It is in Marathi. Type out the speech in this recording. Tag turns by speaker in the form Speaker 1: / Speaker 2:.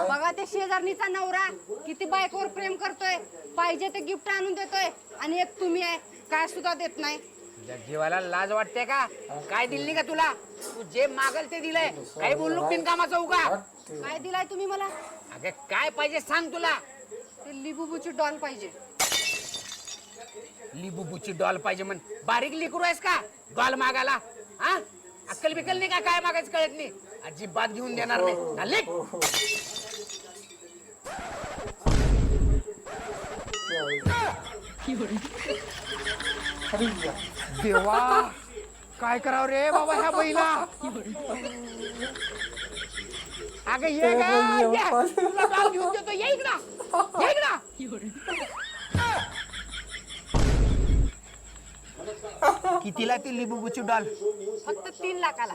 Speaker 1: बघा ते शेजारणीचा नवरा किती बायकोवर प्रेम करतोय, पाहिजे ते गिफ्ट आणून देतोय आणि एक तुम्ही आहे काय सुद्धा देत नाही.
Speaker 2: तुझ्या जीवाला लाज वाटते का? काय दिल नाही का तुला? तू जे मागल ते दिलंय. काही बोललो बिनकामाचं हो का?
Speaker 1: काय दिलाय तुम्ही मला?
Speaker 2: अगं काय पाहिजे सांग तुला.
Speaker 1: ते लिबूबूची डॉल पाहिजे.
Speaker 2: लिबूबूची डॉल पाहिजे म्हण. बारीक लिकरू आहेस का डॉल मागायला? हा अक्कल बिकल नाही का? काय मागायचं कळत नाही. अजिबात घेऊन देणार नाही ना. लेक देवा काय करावं रे बाबा ह्या बैला. अगं ये ग, ये. तुला डॉल घेऊन देतो. ये इकडं, ये इकडं. कितीला ती लिबूबूची डॉल?
Speaker 1: फक्त 3 लाखाला.